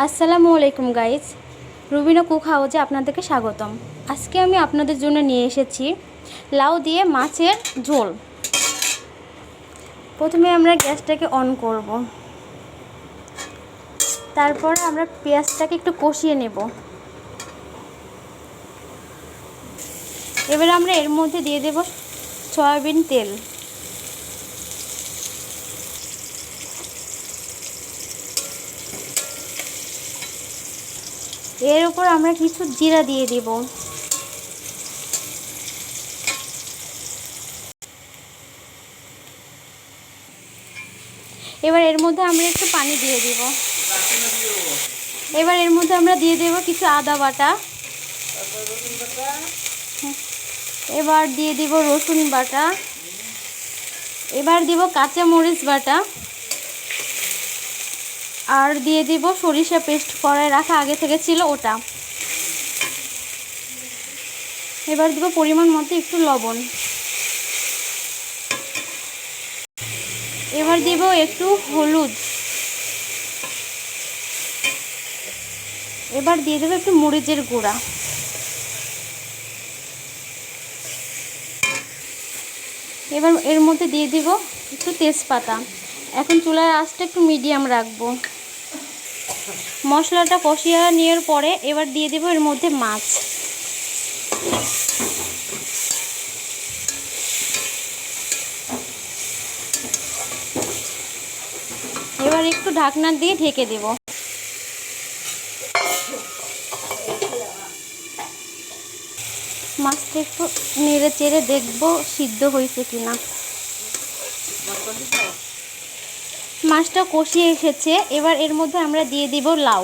আসসালামু আলাইকুম guys, Rubina cook হাউজে আপনাদেরকে স্বাগতম। আজকে আমি আপনাদের জন্য নিয়ে এসেছি লাউ দিয়ে মাছের ঝোল। প্রথমে আমরা গ্যাসটাকে অন করব, তারপর আমরা পেঁয়াজটাকে একটু কষিয়ে নেব। এবার আমরা এর মধ্যে দিয়ে দেব সয়াবিন তেল। এর উপর আমরা কিছু জিরা দিয়ে দিব। এবার এর মধ্যে আমরা একটু পানি দিয়ে দিব। এবার এর মধ্যে আমরা দিয়ে দেব কিছু আদা বাটা, এবার দিয়ে দিব রসুন বাটা, এবার দিব কাঁচা মরিচ বাটা, আর দিয়ে দিব সরিষা পেস্ট করায় রাখা আগে থেকে ছিল ওটা। এবার দিব পরিমাণ মতো একটু লবণ। এবার দিব একটু হলুদ। এবার দিয়ে দেব একটু মরিচের গুঁড়া। এবার এর মধ্যে দিয়ে দিব একটু তেজপাতা। এখন চুলার আঁচটা একটু মিডিয়াম রাখবো। মশলাটা কষিয়ে নেওয়ার পরে এবার দিয়ে দেব এর মধ্যে মাছ। এবার একটু ঢাকনা দিয়ে ঢেকে দেব। মাছটা একটু নেড়ে চেড়ে দেখব সিদ্ধ হয়েছে কিনা। মাছটা কষিয়ে এসেছে। এবার এর মধ্যে আমরা দিয়ে দিব লাউ।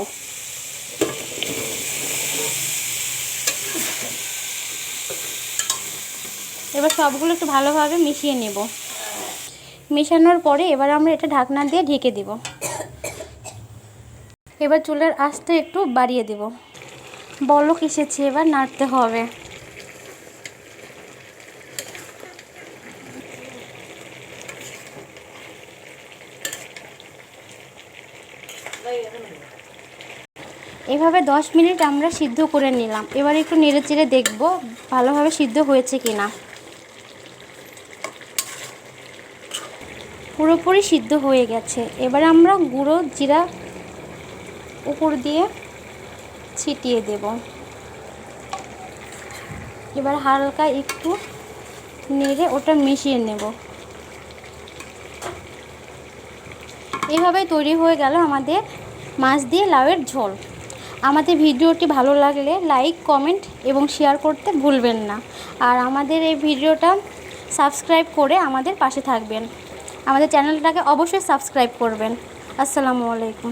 এবার সবগুলো একটু ভালোভাবে মিশিয়ে নেব। মেশানোর পরে এবার আমরা এটা ঢাকনা দিয়ে ঢেকে দেব। এবার চুলার আঁচটা একটু বাড়িয়ে দেব। বলক এসেছে, এবার নাড়তে হবে। এভাবে 10 মিনিট আমরা সিদ্ধ করে নিলাম। এবার একটু নেড়ে চেড়ে দেখব ভালোভাবে সিদ্ধ হয়েছে কিনা। পুরোপুরি সিদ্ধ হয়ে গেছে। এবার আমরা গুঁড়ো জিরা উপর দিয়ে ছিটিয়ে দেব। এবার হালকা একটু নেড়ে ওটা মিশিয়ে নেব। এভাবেই তৈরি হয়ে গেল আমাদের মাছ দিয়ে লাউয়ের ঝোল। আমাদের ভিডিওটি ভালো লাগলে লাইক, কমেন্ট এবং শেয়ার করতে ভুলবেন না। আর আমাদের এই ভিডিওটা সাবস্ক্রাইব করে আমাদের পাশে থাকবেন। আমাদের চ্যানেলটাকে অবশ্যই সাবস্ক্রাইব করবেন। আসসালামু আলাইকুম।